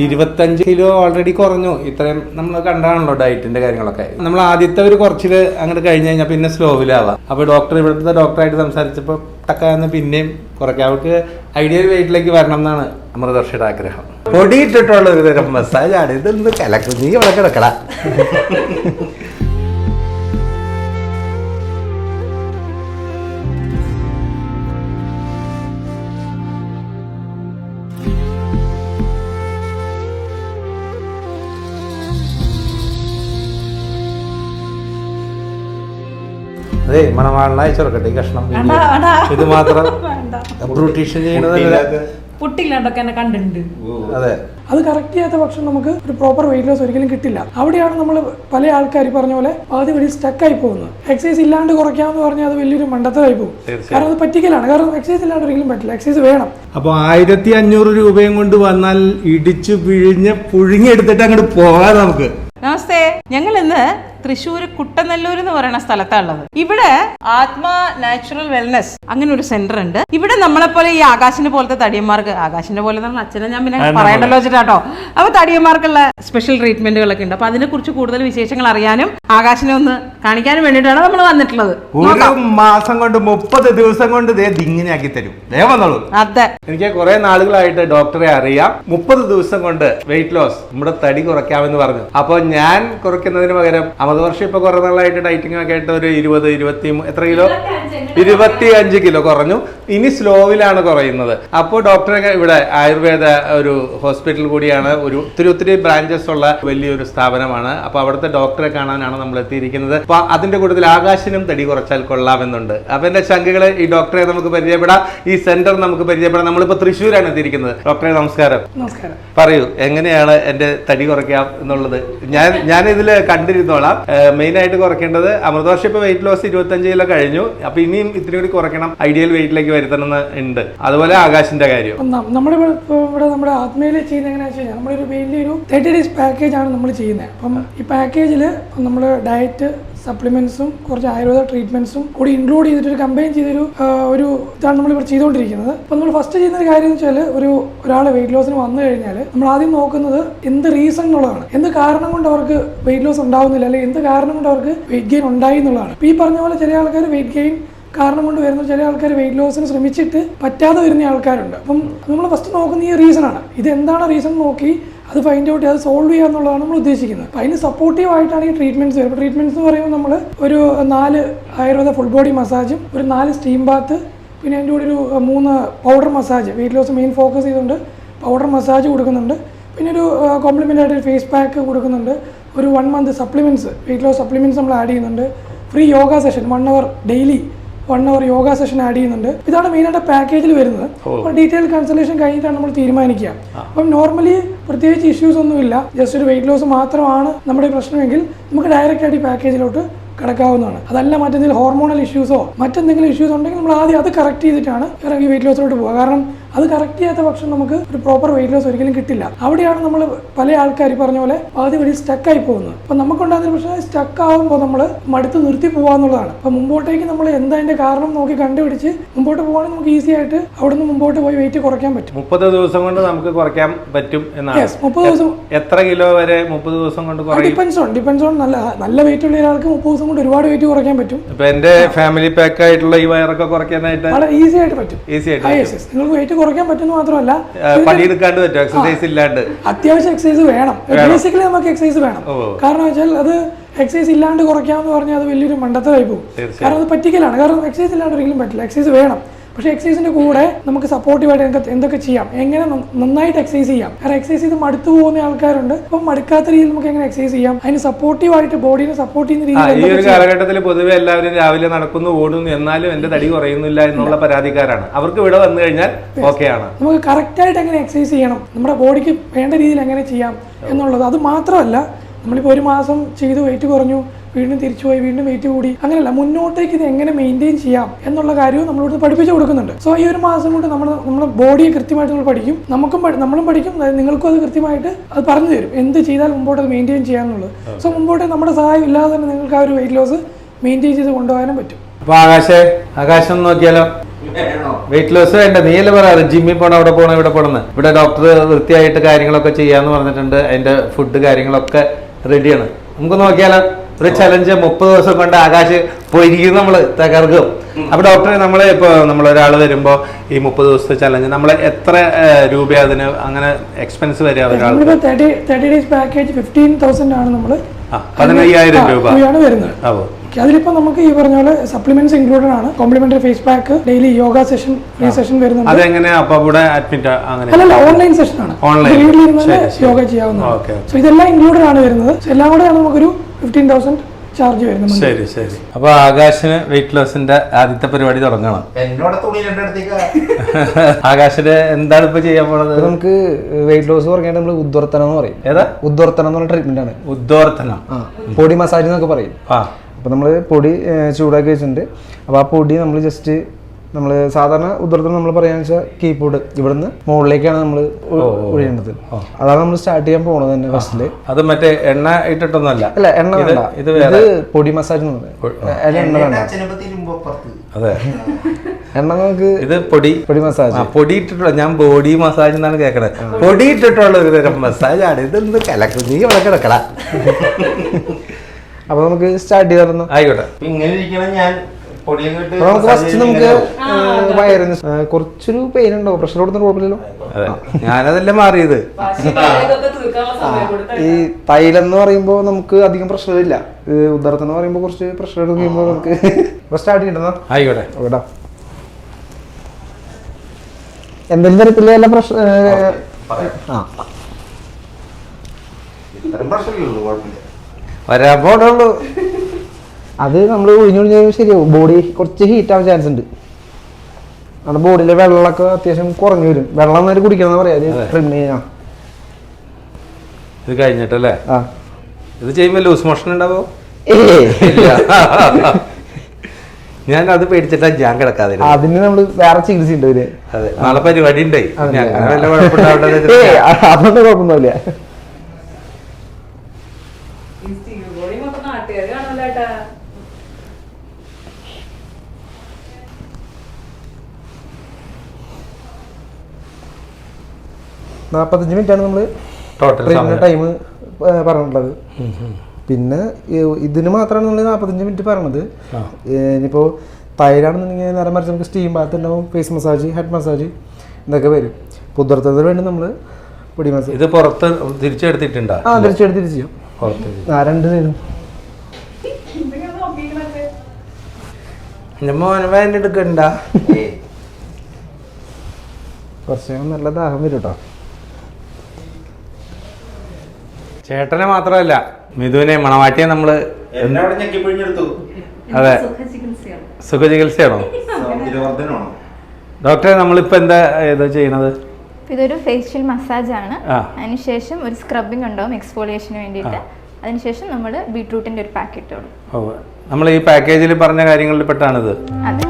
25 kilo already കുറഞ്ഞു. ഇത്രയും നമ്മൾ കണ്ടാണല്ലോ ഡയറ്റിന്റെ കാര്യങ്ങളൊക്കെ. നമ്മൾ ആദ്യത്തെ ഒരു കുറച്ചിൽ അങ്ങോട്ട് കഴിഞ്ഞ് കഴിഞ്ഞാൽ പിന്നെ സ്ലോവിലാവാം. അപ്പോൾ ഡോക്ടർ ഇവിടുത്തെ ഡോക്ടറായിട്ട് സംസാരിച്ചപ്പോൾ ടക്കാന്ന് പിന്നെയും കുറയ്ക്കാം. അവർക്ക് ഐഡിയൽ വെയിറ്റിലേക്ക് വരണം എന്നാണ് അമൃതവർഷയുടെ ആഗ്രഹം. പൊടിയിട്ടിട്ടുള്ള ഒരു തരം മസാജാണ് ഇതൊന്ന് കലക്കും. നീ ഇവിടെ കിടക്കടാ. അതെ മണവാളിനായ ചെറുക്കട്ടെ ഈ കഷ്ണം ഇത് മാത്രം ബ്യൂട്ടീഷ്യൻ ചെയ്യണത് പൊട്ടില്ലാണ്ടൊക്കെ എന്നെ കണ്ടിട്ടുണ്ട്. അതെ, അത് കറക്റ്റ് ചെയ്യാത്ത പക്ഷം നമുക്ക് ഒരു പ്രോപ്പർ വെയിറ്റ് ലോസ് ഒരിക്കലും കിട്ടില്ല. അവിടെയാണ് നമ്മൾ പല ആൾക്കാർ പറഞ്ഞ പോലെ ആദ്യം വഴി സ്റ്റക്കായി പോകുന്നത്. എക്സസൈസ് ഇല്ലാണ്ട് കുറയ്ക്കാമെന്ന് പറഞ്ഞാൽ അത് വലിയൊരു മണ്ടത്തരായി പോകും. കാരണം അത് പറ്റിക്കലാണ്. കാരണം എക്സസൈസ് ഇല്ലാണ്ട് ഒരിക്കലും പറ്റില്ല. എക്സസൈസ് വേണം. അപ്പോൾ 1500 രൂപയും കൊണ്ട് വന്നാൽ ഇടിച്ചു പിഴിഞ്ഞ് പുഴുങ്ങിയെടുത്തിട്ട് അങ്ങോട്ട് പോകാം നമുക്ക്. നമസ്തേ, ഞങ്ങൾ ഇന്ന് തൃശ്ശൂർ കുട്ടനെല്ലൂർ എന്ന് പറയുന്ന സ്ഥലത്താണുള്ളത്. ഇവിടെ ആത്മാ നാച്ചുറൽ വെൽനസ് അങ്ങനെ ഒരു സെന്റർ ഉണ്ട്. ഇവിടെ നമ്മളെപ്പോലെ ഈ ആകാശിന്റെ പോലത്തെ തടിയന്മാർക്ക്, ആകാശിന്റെ പോലെ അച്ഛനെ ഞാൻ പിന്നെ പറയണ്ടല്ലോ വെച്ചിട്ടാട്ടോ, അപ്പൊ തടിയന്മാർക്കുള്ള സ്പെഷ്യൽ ട്രീറ്റ്മെന്റുകളൊക്കെ ഉണ്ട്. അപ്പൊ അതിനെ കുറിച്ച് കൂടുതൽ വിശേഷങ്ങൾ അറിയാനും ആകാശിനെ ഒന്ന് കാണിക്കാനും വേണ്ടിയിട്ടാണ് നമ്മൾ വന്നിട്ടുള്ളത്. ഒരു മാസം കൊണ്ട് 30 ദിവസം കൊണ്ട് ഇങ്ങനെ ആക്കി തരും. അതെ, എനിക്ക് കുറെ നാളുകളായിട്ട് ഡോക്ടറെ അറിയാം. 30 ദിവസം കൊണ്ട് വെയിറ്റ് ലോസ്, നമ്മുടെ തടി കുറയ്ക്കാമെന്ന് പറഞ്ഞു. അപ്പൊ ഞാൻ കുറയ്ക്കുന്നതിന് പകരം അമൃതവർഷം ഇപ്പൊ കുറെ നാളായിട്ട് ഡയറ്റിംഗ് ഒക്കെ ആയിട്ട് ഒരു 25 കിലോ കുറഞ്ഞു. ഇനി സ്ലോവിലാണ് കുറയുന്നത്. അപ്പോൾ ഡോക്ടറെ ഇവിടെ ആയുർവേദ ഒരു ഹോസ്പിറ്റൽ കൂടിയാണ്, ഒത്തിരി ബ്രാഞ്ചസ് ഉള്ള വലിയൊരു സ്ഥാപനമാണ്. അപ്പൊ അവിടുത്തെ ഡോക്ടറെ കാണാനാണ് നമ്മൾ എത്തിയിരിക്കുന്നത്. അപ്പൊ അതിന്റെ കൂട്ടത്തിൽ ആകാശിനും തടി കുറച്ചാൽ കൊള്ളാമെന്നുണ്ട്. അപ്പൊ എന്റെ ശങ്കകള്, ഈ ഡോക്ടറെ നമുക്ക് പരിചയപ്പെടാം, ഈ സെന്റർ നമുക്ക് പരിചയപ്പെടാം. നമ്മളിപ്പോ തൃശ്ശൂരാണ് എത്തിയിരിക്കുന്നത്. ഡോക്ടറെ നമസ്കാരം. നമസ്കാരം. പറയൂ, എങ്ങനെയാണ് എന്റെ തടി കുറയ്ക്കാം എന്നുള്ളത്? ഞാൻ ഇതില് കണ്ടിരുന്നോളാം. മെയിൻ ആയിട്ട് കുറയ്ക്കേണ്ടത് അമൃതവർഷം ഇപ്പൊ വെയിറ്റ് ലോസ് 25 കിലോ കഴിഞ്ഞു. അപ്പൊ ഇനിയും ഇത്തിരി കൂടി കുറയ്ക്കണം, ഐഡിയൽ വെയിറ്റിലേക്ക് വരുത്തണം ഉണ്ട്. അതുപോലെ ആകാശിന്റെ കാര്യം നമ്മുടെ ഇവിടെ നമ്മുടെ ആത്മയിൽ ചെയ്യുന്നത് എങ്ങനെയാണെന്ന് വെച്ച് കഴിഞ്ഞാൽ നമ്മളൊരു വലിയൊരു 30 ഡേയ്സ് പാക്കേജ് ആണ് നമ്മൾ ചെയ്യുന്നത്. അപ്പം ഈ പാക്കേജിൽ നമ്മൾ ഡയറ്റ്, സപ്ലിമെന്റ്സും കുറച്ച് ആയുർവേദ ട്രീറ്റ്മെന്റ്സും കൂടി ഇൻക്ലൂഡ് ചെയ്തിട്ട് കമ്പൈൻ ചെയ്തൊരു ഇതാണ് നമ്മൾ ഇവിടെ ചെയ്തുകൊണ്ടിരിക്കുന്നത്. അപ്പം നമ്മൾ ഫസ്റ്റ് ചെയ്യുന്ന ഒരു കാര്യം എന്ന് വെച്ചാൽ ഒരാൾ വെയിറ്റ് ലോസിന് വന്നു കഴിഞ്ഞാൽ നമ്മൾ ആദ്യം നോക്കുന്നത് എന്ത് റീസൺ എന്നുള്ളതാണ്. എന്ത് കാരണം കൊണ്ട് അവർക്ക് വെയിറ്റ് ലോസ് ഉണ്ടാവുന്നില്ല, അല്ലെങ്കിൽ എന്ത് കാരണം കൊണ്ട് അവർക്ക് വെയിറ്റ് ഗെയിൻ ഉണ്ടായി എന്നുള്ളതാണ്. ഇപ്പം ഈ പറഞ്ഞ പോലെ ചില ആൾക്കാർ വെയിറ്റ് ഗെയിൻ കാരണം കൊണ്ട് വരുന്ന, ചില ആൾക്കാർ വെയിറ്റ് ലോസിന് ശ്രമിച്ചിട്ട് പറ്റാതെ വരുന്ന ആൾക്കാരുണ്ട്. അപ്പം നമ്മൾ ഫസ്റ്റ് നോക്കുന്ന ഈ റീസൺ ആണ്. ഇത് എന്താണ് റീസൺ നോക്കി അത് ഫൈൻഡ് ഔട്ട് ചെയ്ത് സോൾവ് ചെയ്യുക എന്നുള്ളതാണ് നമ്മൾ ഉദ്ദേശിക്കുന്നത്. അപ്പം അതിന് സപ്പോർട്ടീവ് ആയിട്ടാണ് ഈ ട്രീറ്റ്മെന്റ്സ് വരുന്നത്. ട്രീറ്റ്മെന്റ്സ് എന്ന് പറയുമ്പോൾ നമ്മൾ ഒരു 4 ആയുർവേദ ഫുൾ ബോഡി മസാജും ഒരു 4 സ്റ്റീം ബാത്ത്, പിന്നെ അതിൻ്റെ കൂടെ ഒരു 3 powder massage, weight loss main focus ചെയ്തുകൊണ്ട് പൗഡർ മസാജ് കൊടുക്കുന്നുണ്ട്. പിന്നെ ഒരു കോംപ്ലിമെൻ്റ് ആയിട്ട് ഒരു ഫേസ് പാക്ക് കൊടുക്കുന്നുണ്ട്. ഒരു 1 month supplements, weight loss supplements നമ്മൾ ആഡ് ചെയ്യുന്നുണ്ട്. Free yoga session 1 hour daily 1 hour yoga session add ചെയ്യുന്നുണ്ട്. ഇതാണ് മെയിനായിട്ട് പാക്കേജിൽ വരുന്നത്. അപ്പോൾ ഡീറ്റെയിൽ കൺസൾട്ടേഷൻ കഴിഞ്ഞിട്ടാണ് നമ്മൾ തീരുമാനിക്കുക. അപ്പം നോർമലി പ്രത്യേകിച്ച് ഇഷ്യൂസ് ഒന്നുമില്ല, ജസ്റ്റ് ഒരു വെയിറ്റ് ലോസ് മാത്രമാണ് നമ്മുടെ പ്രശ്നമെങ്കിൽ നമുക്ക് ഡയറക്റ്റ് ആയിട്ട് ഈ പാക്കേജിലോട്ട് കിടക്കാവുന്നതാണ്. അതല്ല മറ്റെന്തെങ്കിലും ഹോർമോണൽ ഇഷ്യൂസോ മറ്റെന്തെങ്കിലും ഇഷ്യൂസ് ഉണ്ടെങ്കിൽ നമ്മൾ ആദ്യം അത് കറക്റ്റ് ചെയ്തിട്ടാണ് ഈ വെയിറ്റ് ലോസിലോട്ട് പോകുക. കാരണം അത് കറക്റ്റ് ചെയ്യാത്ത പക്ഷം നമുക്ക് ഒരു പ്രോപ്പർ വെയിറ്റ് ലോസ് ഒരിക്കലും കിട്ടില്ല. അവിടെയാണ് നമ്മൾ പല ആൾക്കാർ പറഞ്ഞ പോലെ ആദ്യം വഴി സ്റ്റക്കായി പോകുന്നത്. അപ്പം നമുക്കുണ്ടാകുന്ന പ്രശ്നം സ്റ്റക്ക് ആകുമ്പോൾ നമ്മൾ മടുത്ത് നിർത്തി പോകാന്നുള്ളതാണ്. അപ്പം മുമ്പോട്ടേക്ക് നമ്മൾ എന്താ അതിന്റെ കാരണം നോക്കി കണ്ടുപിടിച്ച് മുമ്പോട്ട് പോകുകയാണെങ്കിൽ നമുക്ക് ഈസി ആയിട്ട് അവിടെ നിന്ന് മുമ്പോട്ട് പോയി വെയിറ്റ് കുറയ്ക്കാൻ പറ്റും. 30 ദിവസം കൊണ്ട് നമുക്ക് കുറയ്ക്കാൻ പറ്റും എന്നാണ്. 30 ദിവസം. എത്ര കിലോ വരെ 30 ദിവസം കൊണ്ട് ഡിപ്പെൻസ് ഓൺ നല്ല വെയിറ്റ് ഉള്ള ഒരാൾക്ക് 30 ദിവസം കൊണ്ട് ഒരുപാട് വെയിറ്റ് കുറയ്ക്കാൻ പറ്റും. ഇപ്പൊ എന്റെ ഫാമിലി പാക്ക് ആയിട്ടുള്ള ഈ വയറൊക്കെ കുറയ്ക്കാനായിട്ട് വളരെ ഈസി ആയിട്ട് പറ്റും. നിങ്ങൾക്ക് വെയിറ്റ് കുറയ്ക്കാൻ പറ്റുന്ന മാത്രമല്ല പണിയെടുക്കാണ്ട് പറ്റും, എക്സസൈസ് ഇല്ലാണ്ട്. അത്യാവശ്യം എക്സസൈസ് വേണം. ബേസിക്കലി നമുക്ക് എക്സസൈസ് വേണം. കാരണം വെച്ചാൽ അത് എക്സസൈസ് ഇല്ലാണ്ട് കുറയ്ക്കാമെന്ന് പറഞ്ഞാൽ അത് വലിയൊരു മണ്ടത്തരായി പോകും. കാരണം അത് പറ്റിക്കലാണ്. കാരണം എക്സസൈസ് ഇല്ലാണ്ട് ഒരിക്കലും പറ്റില്ല. എക്സസൈസ് വേണം. പക്ഷേ എക്സസൈസിന്റെ കൂടെ നമുക്ക് സപ്പോർട്ടീവായിട്ട് എന്തൊക്കെ ചെയ്യാം, എങ്ങനെ നന്നായിട്ട് എക്സസൈസ് ചെയ്യാം. കാരണം എക്സസൈസ് ചെയ്ത് മടുത്തു പോകുന്ന ആൾക്കാരുണ്ട്. അപ്പം മടുക്കാത്ത രീതിയിൽ നമുക്ക് എങ്ങനെ എക്സസൈസ് ചെയ്യാം, അതിന് സപ്പോർട്ടീവായിട്ട് ബോഡീനെ സപ്പോർട്ട് ചെയ്യുന്ന രീതിയിൽ. ഈ ഒരു കാലഘട്ടത്തിൽ പൊതുവെ എല്ലാവരും രാവിലെ നടക്കുന്നു, ഓടുന്നു, എന്നാലും എന്റെ തടി കുറയുന്നില്ല എന്നുള്ള പരാതിക്കാരാണ്. അവർക്ക് ഇവിടെ വന്നു കഴിഞ്ഞാൽ ഓക്കെയാണ്. നമുക്ക് കറക്റ്റായിട്ട് എങ്ങനെ എക്സസൈസ് ചെയ്യണം, നമ്മുടെ ബോഡിക്ക് വേണ്ട രീതിയിൽ എങ്ങനെ ചെയ്യാം എന്നുള്ളത്. അത് മാത്രമല്ല, നമ്മളിപ്പോൾ 1 മാസം ചെയ്ത് വെയിറ്റ് കുറഞ്ഞു, വീണ്ടും തിരിച്ചുപോയി, വീണ്ടും വെയിറ്റ് കൂടി, അങ്ങനെയല്ല, മുന്നോട്ടേക്ക് ഇത് എങ്ങനെ മെയിൻറ്റെയിൻ ചെയ്യാം എന്നുള്ള കാര്യവും നമ്മളിവിടെ പഠിപ്പിച്ചു കൊടുക്കുന്നുണ്ട്. സോ ഈ 1 മാസം കൊണ്ട് നമ്മുടെ ബോഡിയെ കൃത്യമായിട്ട് നമ്മൾ പഠിക്കും, നമ്മളും പഠിക്കും, നിങ്ങൾക്കും അത് കൃത്യമായിട്ട് അത് പറഞ്ഞു തരും എന്ത് ചെയ്താൽ മുമ്പോട്ട് അത് മെയിൻറ്റെയിൻ ചെയ്യാന്നുള്ളത്. സോ മുമ്പോട്ട് നമ്മുടെ സഹായം ഇല്ലാതെ തന്നെ നിങ്ങൾക്ക് ആ ഒരു വെയിറ്റ് ലോസ് മെയിൻറ്റെയിൻ ചെയ്ത് കൊണ്ടുപോകാനും പറ്റും. അപ്പൊ ആകാശം നോക്കിയാലോ? വെയിറ്റ് ലോസ് വേണ്ട, നീയല്ലേ പറയാറ് ജിമ്മിൽ പോകണം അവിടെ പോകണം ഇവിടെ പോകണമെന്ന്. ഇവിടെ ഡോക്ടർ വൃത്തിയായിട്ട് കാര്യങ്ങളൊക്കെ ചെയ്യാന്ന് പറഞ്ഞിട്ടുണ്ട്. അതിന്റെ ഫുഡ് കാര്യങ്ങളൊക്കെ റെഡിയാണ്. നമുക്ക് നോക്കിയാലോ, ഒരു ചലഞ്ച് 30 ദിവസം കൊണ്ട് ആകാശ് പോയിരിക്കും, നമ്മള് തകർക്കും. അപ്പൊ ഡോക്ടറെ, നമ്മള് ഇപ്പൊ നമ്മളൊരാൾ വരുമ്പോ ഈ 30 ദിവസത്തെ ചലഞ്ച് നമ്മൾ എത്ര രൂപ അതിന് അങ്ങനെ എക്സ്പെൻസ് വരിക ഒരാൾ? 30 ഡേയ്സ് പാക്കേജ് 15,000 ആണ് നമ്മൾ 15,000 രൂപ വരുന്നത്. അതിലിപ്പോ നമുക്ക് ഈ പറഞ്ഞ പോലെ സപ്ലിമെന്റ്സ് ഇൻക്ലൂഡഡ് ആണ്. Complimentary face pack, daily yoga session, free session വരുന്നുണ്ട്. അതെങ്ങനെയാ അപ്പൊ ഇവിടെ അഡ്മിറ്റ് അങ്ങനെ? അല്ലല്ല, ഓൺലൈൻ സെഷൻ ആണ്. വീട്ടിലിരുന്ന് യോഗ ചെയ്യാവുന്നതാണ്. സോ ഇതെല്ലാം ഇൻക്ലൂഡഡ് ആണ് വരുന്നത്. എല്ലാം കൂടെ നമുക്കൊരു 15,000 ചാർജ് വരുന്നത്. ശരി ശരി. അപ്പൊ ആകാശിന് വെയിറ്റ് ലോസിന്റെ ആദ്യത്തെ പരിപാടി തുടങ്ങണം. ആകാശിന് എന്താണ് ഇപ്പൊ ചെയ്യാൻ പോണത്? നമുക്ക് വെയിറ്റ് ലോസ് കുറയ്ക്കാൻ നമ്മൾ ഉദ്വർത്തനം എന്ന് പറയും. ഏതാ ഉദ്വർത്തനം എന്ന് പറഞ്ഞ ട്രീറ്റ്മെന്റ് ആണ്. ഉദ്വർത്തനം, പൊടി മസാജ് എന്നൊക്കെ പറയും. അപ്പൊ നമ്മൾ പൊടി ചൂടാക്കി വെച്ചിട്ടുണ്ട്. അപ്പൊ ആ പൊടി നമ്മൾ ജസ്റ്റ് നമ്മൾ സാധാരണ ഉദ്വർത്തനം നമ്മൾ പറയാന്ന് വെച്ചാൽ കീബോർഡ് ഇവിടുന്ന് മുകളിലേക്കാണ് നമ്മൾ ഒഴിയേണ്ടത്. അതാണ് നമ്മൾ സ്റ്റാർട്ട് ചെയ്യാൻ പോണത് തന്നെ ഫസ്റ്റില്. അത് മറ്റേ എണ്ണ ഇട്ടിട്ടൊന്നുമല്ല. അല്ല, എണ്ണ വേണ്ട, ഇത് പൊടി മസാജ് എന്ന് പറയും. എണ്ണ വേണ്ട. അതെ, എണ്ണ നമുക്ക് ഇത് പൊടി മസാജ്. പൊടി ഇട്ടിട്ടുള്ള, ഞാൻ ബോഡി മസാജ് എന്നാണ് കേൾക്കണത്. പൊടി ഇട്ടിട്ടുള്ള ഒരു തരം മസാജാണ്. ഇതെന്ത് കലക്കും, നീ ഇവിടെ കിടക്കട. അപ്പൊ നമുക്ക് സ്റ്റാർട്ട് ചെയ്താലോ? ആയിക്കോട്ടെ. നമുക്ക് ഫസ്റ്റ് നമുക്ക് വയറിന് കുറച്ചൊരു പെയിൻ ഉണ്ടോ? പ്രഷർ കൊടുത്തിട്ട് കുഴപ്പമില്ലല്ലോ. ഞാനതെല്ലാം മാറിയത്. ഈ തൈലം എന്ന് പറയുമ്പോൾ നമുക്ക് അധികം പ്രഷർ ഇല്ല. ഉദാഹരണം എന്ന് പറയുമ്പോൾ കുറച്ച് പ്രഷർ എടുക്കുമ്പോൾ നമുക്ക് സ്റ്റാർട്ട് ചെയ്യണം. ആയിക്കോട്ടെ. ഇവിടെ എന്തെങ്കിലും തരത്തിലുള്ള എല്ലാ പ്രഷർ വരാൻ പോണുള്ളൂ. അത് നമ്മൾ ഒഴിഞ്ഞൊഴിഞ്ഞ ശരിയാവും. ബോഡി കുറച്ച് ഹീറ്റ് ആവാൻ ചാൻസ് ഉണ്ട്. നമ്മുടെ ബോഡിയിലെ വെള്ളമൊക്കെ അത്യാവശ്യം കുറഞ്ഞു വരും. വെള്ളം നേരെ കുടിക്കണം പറയാ. ഇത് കഴിഞ്ഞിട്ടല്ലേ? ഇത് ചെയ്യുമ്പോ ലൂസ് മോഷൻ ഉണ്ടാവോ? ഞാൻ അത് പേടിച്ചിട്ടാ ഞാൻ കിടക്കാതെ. അതിന് നമ്മള് വേറെ ചികിത്സ ഉണ്ട്. അതെ, നാളെ പരിപാടി ഉണ്ടായി. അതൊന്നും കുഴപ്പമൊന്നുമില്ല. $45 മിനിറ്റാണ് നമ്മൾ ടോട്ടൽ ടൈം പറഞ്ഞിട്ടുള്ളത്. പിന്നെ ഇതിന് മാത്രമാണ് നമ്മൾ 45 മിനിറ്റ് പറയണത്. ഇനിയിപ്പോൾ തൈരാണെന്നുണ്ടെങ്കിൽ നേരെ മറിച്ച് നമുക്ക് സ്റ്റീം ബാത്ത് ഉണ്ടാവും, ഫേസ് മസാജ്, ഹെഡ് മസാജ് ഇതൊക്കെ വരും. പുതിർത്തതിന് വേണ്ടി നമ്മൾ പൊടി മസാജ്. ഇത് പുറത്ത് തിരിച്ചെടുത്തിട്ടുണ്ടോ? തിരിച്ചെടുത്തിട്ട് ചെയ്യും. രണ്ട് നേരം എടുക്കണ്ട. കുറച്ച് നല്ല ദാഹം വരും കേട്ടോ. ചേട്ടനെ മാത്രമല്ല, മിഥുനെ മണവാട്ടിയെ നമ്മള് അതെ സുഖചികിത്സയാണോ ഡോക്ടറെ? നമ്മളിപ്പോ എന്താ ചെയ്യണത്? ഇതൊരു ഫേഷ്യൽ മസാജ് ആണ്. അതിനുശേഷം ഒരു സ്ക്രബിംഗ് ഉണ്ടാവും എക്സ്ഫോളിയേഷന് വേണ്ടിയിട്ട്. അതിനുശേഷം നമ്മൾ ബീട്രൂട്ടിന്റെ ഒരു പാക്കറ്റ് കൊടുക്കും. നമ്മൾ ഈ പാക്കേജിൽ പറഞ്ഞ കാര്യങ്ങളിൽ പെട്ടാണിത്. അതെ.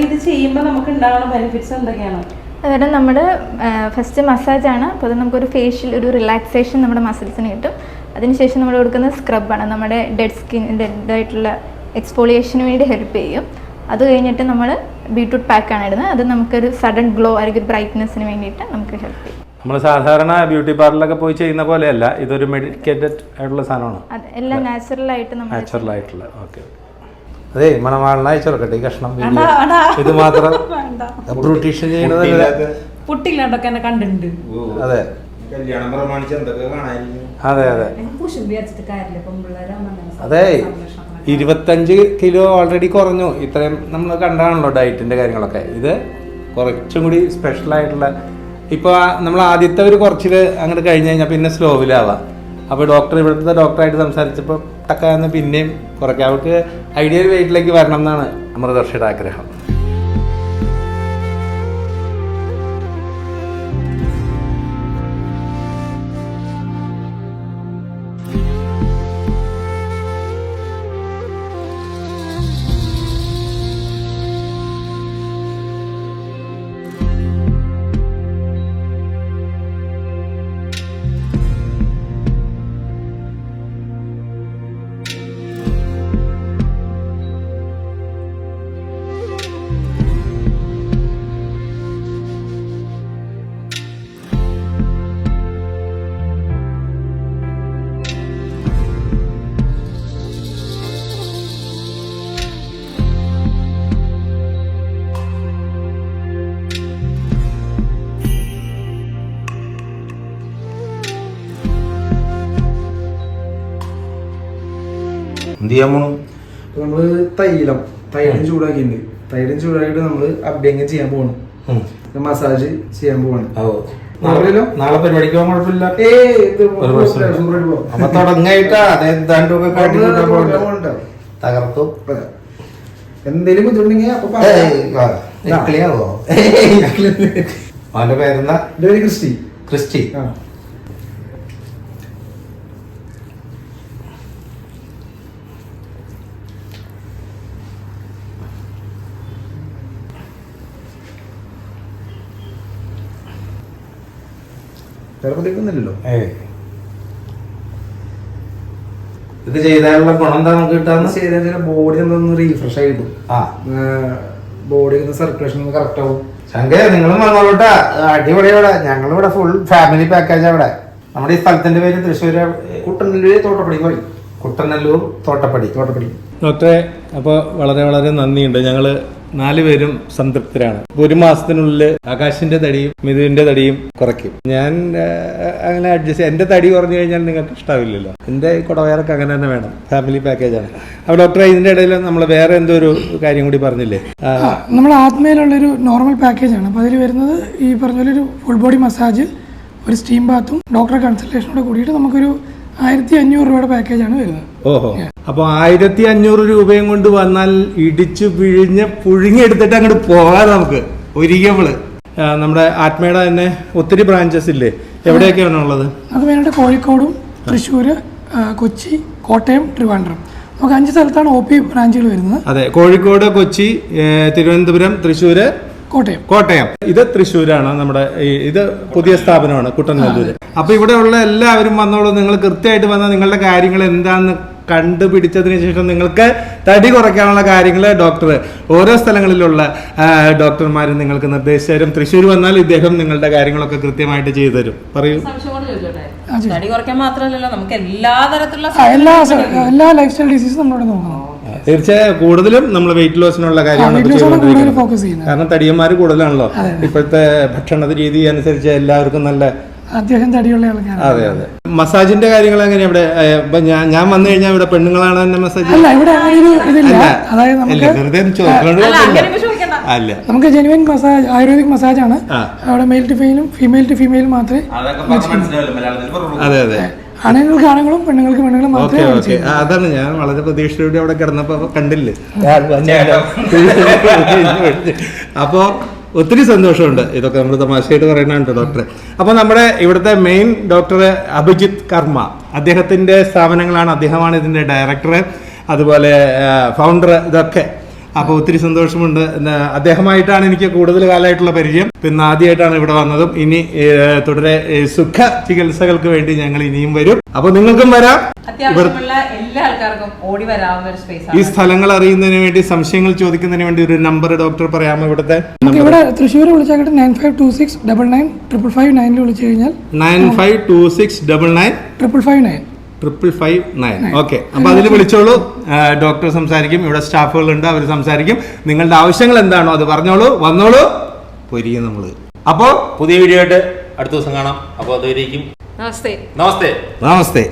ഇത് ചെയ്യുമ്പോൾ നമുക്ക് ഉണ്ടാകുന്ന ബെനിഫിറ്റ്സ് എന്തൊക്കെയാണ്? അതായത് നമ്മുടെ ഫസ്റ്റ് മസാജാണ്. അപ്പോൾ അത് നമുക്കൊരു ഫേഷ്യൽ ഒരു റിലാക്സേഷൻ നമ്മുടെ മസിൽസിന് കിട്ടും. അതിനുശേഷം നമ്മൾ കൊടുക്കുന്ന സ്ക്രബാണ്. നമ്മുടെ ഡെഡ് സ്കിൻ ഡെഡായിട്ടുള്ള എക്സ്ഫോളിയേഷന് വേണ്ടി ഹെൽപ്പ് ചെയ്യും. അത് കഴിഞ്ഞിട്ട് നമ്മൾ ബീട്രൂട്ട് പാക്കാണ് ഇടുന്നത്. അത് നമുക്കൊരു സഡൻ ഗ്ലോ അല്ലെങ്കിൽ ബ്രൈറ്റ്നെസ്സിന് വേണ്ടിയിട്ട് നമുക്ക് ഹെൽപ്പ് ചെയ്യും. നമ്മൾ സാധാരണ ബ്യൂട്ടി പാർലറിലൊക്കെ പോയി ചെയ്യുന്ന പോലെയല്ല, ഇതൊരു മെഡിക്കേറ്റഡ് ആയിട്ടുള്ള സാധനമാണ്. അതെ, എല്ലാം നാച്ചുറലായിട്ട് നാച്ചുറലായിട്ടുള്ള. ഓക്കെ. അതെ, മണവാളിന് അയച്ചുറക്കട്ടെ ഈ കഷ്ണം. ഇത് മാത്രം ബ്യൂട്ടീഷ്യൻ ചെയ്യുന്നത് പുട്ടില്ലാണ്ടൊക്കെ കണ്ടിട്ടുണ്ട്. അതെ അതെ അതെ അതെ. 25 കിലോ ഓൾറെഡി കുറഞ്ഞു. ഇത്രയും നമ്മൾ കണ്ടാണല്ലോ ഡയറ്റിന്റെ കാര്യങ്ങളൊക്കെ. ഇത് കുറച്ചും കൂടി സ്പെഷ്യൽ ആയിട്ടുള്ള. ഇപ്പോൾ നമ്മൾ ആദ്യത്തെ ഒരു കുറച്ചിൽ അങ്ങോട്ട് കഴിഞ്ഞ് കഴിഞ്ഞാൽ പിന്നെ സ്ലോവിലാവാം. അപ്പോൾ ഡോക്ടർ ഇവിടുത്തെ ഡോക്ടറായിട്ട് സംസാരിച്ചപ്പോൾ ടക്കാന്ന് പിന്നെയും കുറയ്ക്കാം. അവർക്ക് ഐഡിയൽ വെയിറ്റിലേക്ക് വരണം എന്നാണ് അമൃതർഷയുടെ ആഗ്രഹം. എന്ത് ചെയ്യാൻ പോണു? നമ്മള് തൈലം ചൂടാക്കിയിട്ടുണ്ട്. തൈലം ചൂടാക്കിയിട്ട് നമ്മള് അഭ്യംഗം ചെയ്യാൻ പോകണം, മസാജ് ചെയ്യാൻ പോവാണ്. നാളെ പരിപാടിക്ക് പോകാൻ കുഴപ്പമില്ല. അപ്പൊ തുടങ്ങായിട്ടാ തകർത്തു. എന്തെങ്കിലും ബുദ്ധിമുട്ടുണ്ടെങ്കിൽ അപ്പൊ അവന്റെ പേരെന്താ? ക്രിസ്റ്റി. വേറെല്ലോ ഇത് ചെയ്താലുള്ള ഗുണം എന്താ നമുക്ക് കിട്ടാന്ന്? ചെയ്താൽ ബോഡി ഒന്ന് റീഫ്രഷ് ആയി കിട്ടും. ബോഡി സർക്കുലേഷൻ കറക്റ്റ് ആവും. ശങ്കര നിങ്ങളും വന്നോളൂട്ടാ, അടിപൊളിയോടെ. ഞങ്ങളിവിടെ ഫുൾ ഫാമിലി പാക്കേജ്. അവിടെ നമ്മുടെ ഈ സ്ഥലത്തിന്റെ പേര് തൃശ്ശൂര് കുട്ടനല്ലൂർ തോട്ടപ്പടി. ഡോക്ടറെ, അപ്പോൾ വളരെ വളരെ നന്ദിയുണ്ട്. ഞങ്ങൾ 4 പേരും സംതൃപ്തരാണ്. 1 മാസത്തിനുള്ളിൽ ആകാശിന്റെ തടിയും മിഥുവിന്റെ തടിയും കുറയ്ക്കും. ഞാൻ അങ്ങനെ അഡ്ജസ്റ്റ്, എന്റെ തടി കുറഞ്ഞു കഴിഞ്ഞാൽ നിങ്ങൾക്ക് ഇഷ്ടാവില്ലല്ലോ. എന്റെ കുടവയറൊക്കെ അങ്ങനെ തന്നെ വേണം. ഫാമിലി പാക്കേജാണ്. അപ്പോൾ ഡോക്ടറെ, ഇതിന്റെ ഇടയിൽ നമ്മൾ വേറെ എന്തോ ഒരു കാര്യം കൂടി പറഞ്ഞില്ലേ? നമ്മൾ ആത്മയിലുള്ളൊരു നോർമൽ പാക്കേജാണ്. അപ്പോൾ അതിൽ വരുന്നത് ഈ പറഞ്ഞ പോലെ ഒരു ഫുൾ ബോഡി മസാജ്, ഒരു സ്റ്റീം ബാത്തും ഡോക്ടറെ കൺസൾട്ടേഷനോട് കൂടിയിട്ട് നമുക്കൊരു 1500 രൂപയുടെ പാക്കേജാണ് വരുന്നത്. ഓഹോ, അപ്പോൾ 1500 രൂപയും കൊണ്ട് വന്നാൽ ഇടിച്ചു പിഴിഞ്ഞ് പുഴുങ്ങിയെടുത്തിട്ട് അങ്ങോട്ട് പോകാം നമുക്ക് ഒരിക്കല്. നമ്മുടെ ആത്മയുടെ തന്നെ ഒത്തിരി ബ്രാഞ്ചസ് ഇല്ലേ? എവിടെയൊക്കെയാണ് ഉള്ളത്? അത് മെയിനായിട്ട് കോഴിക്കോടും തൃശ്ശൂർ, കൊച്ചി, കോട്ടയം, ട്രിവാൻഡ്രം. നമുക്ക് 5 സ്ഥലത്താണ് OP ബ്രാഞ്ചുകൾ വരുന്നത്. അതെ, കോഴിക്കോട്, കൊച്ചി, തിരുവനന്തപുരം, തൃശ്ശൂര്, കോട്ടയം. ഇത് തൃശ്ശൂരാണ്. നമ്മുടെ ഇത് പുതിയ സ്ഥാപനമാണ് കുട്ടനല്ലൂര്. അപ്പൊ ഇവിടെ ഉള്ള എല്ലാവരും വന്നോളൂ. നിങ്ങൾ കൃത്യമായിട്ട് വന്നാൽ നിങ്ങളുടെ കാര്യങ്ങൾ എന്താണെന്ന് കണ്ടുപിടിച്ചതിന് ശേഷം നിങ്ങൾക്ക് തടി കുറയ്ക്കാനുള്ള കാര്യങ്ങൾ ഡോക്ടർ ഓരോ സ്ഥലങ്ങളിലുള്ള ഡോക്ടർമാരും നിങ്ങൾക്ക് നിർദ്ദേശിച്ചു തരും. തൃശ്ശൂർ വന്നാൽ ഇദ്ദേഹം നിങ്ങളുടെ കാര്യങ്ങളൊക്കെ കൃത്യമായിട്ട് ചെയ്തു തരും. പറയൂ. തടി കുറയ്ക്കാൻ മാത്രമല്ലല്ലോ, നമുക്ക് എല്ലാ തരത്തിലുള്ള എല്ലാ ലൈഫ് സ്റ്റൈൽ ഡിസീസും നമ്മളിവിടെ നോക്കണം. തീർച്ചയായും കൂടുതലും നമ്മൾ വെയിറ്റ് ലോസിനുള്ള കാര്യമാണ് ഫോക്കസ് ചെയ്യുന്നത്. കാരണം തടിയന്മാർ കൂടുതലാണല്ലോ. ഇപ്പോഴത്തെ ഭക്ഷണ രീതി അനുസരിച്ച് എല്ലാവർക്കും നല്ല അത്യാവശ്യം തടിയുള്ള ആൾക്കാരാണ്. അതെ അതെ. മസാജിന്റെ കാര്യങ്ങൾ എങ്ങനെയാ ഇവിടെ? ഞാൻ വന്നു കഴിഞ്ഞാൽ ഇവിടെ പെണ്ണുങ്ങളാണ് തന്നെ മസാജ്? അല്ല, ഇവിടെ അങ്ങനെ ഇതില്ല. അതായത് അല്ല, നമുക്ക് ജെനുവിൻ മസാജ്, ആയുർവേദിക് മസാജ് ആണ്. അവിടെ മെയിൽ ടു ഫീമെയിലും ഫീമെയിൽ ടു ഫീമെയിലും മാത്രമേ. അതെ അതെ. ആണുങ്ങൾക്ക് ആണുങ്ങളും പെണ്ണുങ്ങൾക്ക് പെണ്ണുങ്ങളും മാത്രമേ. ഓക്കെ, അതാണ് ഞാൻ വളരെ പ്രതീക്ഷയോടെ അവിടെ കിടന്നപ്പോ കണ്ടില്ലേ. അപ്പോ ഒത്തിരി സന്തോഷമുണ്ട്. ഇതൊക്കെ നമ്മൾ തമാശയായിട്ട് പറയുന്നുണ്ട് ഡോക്ടറെ. അപ്പോൾ നമ്മുടെ ഇവിടുത്തെ മെയിൻ ഡോക്ടർ അഭിജിത്ത് കർമ്മ, അദ്ദേഹത്തിന്റെ സ്ഥാപനങ്ങളാണ്. അദ്ദേഹമാണ് ഇതിന്റെ ഡയറക്ടർ, അതുപോലെ ഫൗണ്ടർ, ഇതൊക്കെ. അപ്പോൾ ഒത്തിരി സന്തോഷമുണ്ട്. അദ്ദേഹമായിട്ടാണ് എനിക്ക് കൂടുതൽ കാലമായിട്ടുള്ള പരിചയം. പിന്നെ ആദ്യമായിട്ടാണ് ഇവിടെ വന്നതും. ഇനി തുടരെ സുഖ ചികിത്സകൾക്ക് വേണ്ടി ഞങ്ങൾ ഇനിയും വരും. അപ്പൊ നിങ്ങൾക്കും വരാം. അത്യാവശ്യമുള്ള എല്ലാ ആൾക്കാർക്കും ഓടി വരാവുന്ന ഒരു സ്പേസ്. ഈ സ്ഥലങ്ങൾ അറിയുന്നതിന് വേണ്ടി, സംശയങ്ങൾ ചോദിക്കുന്നതിന് വേണ്ടി ഒരു നമ്പർ ഡോക്ടർ പറയാമോ? ഇവിടുത്തെ ഇവിടെ തൃശ്ശൂർ വിളിച്ചാൽ 9526995559 വിളിച്ചു കഴിഞ്ഞാൽ 9526995559. ഓക്കെ, അപ്പൊ അതിൽ വിളിച്ചോളൂ. ഡോക്ടർ സംസാരിക്കും. ഇവിടെ സ്റ്റാഫുകളുണ്ട്, അവർ സംസാരിക്കും. നിങ്ങളുടെ ആവശ്യങ്ങൾ എന്താണോ അത് പറഞ്ഞോളൂ, വന്നോളൂ, പൊരിയും നമ്മള്. അപ്പോ പുതിയ വീഡിയോ ആയിട്ട് അടുത്ത ദിവസം കാണാം. അപ്പോൾ അതുവരേക്കും നമസ്തേ. നമസ്തേ. നമസ്തേ.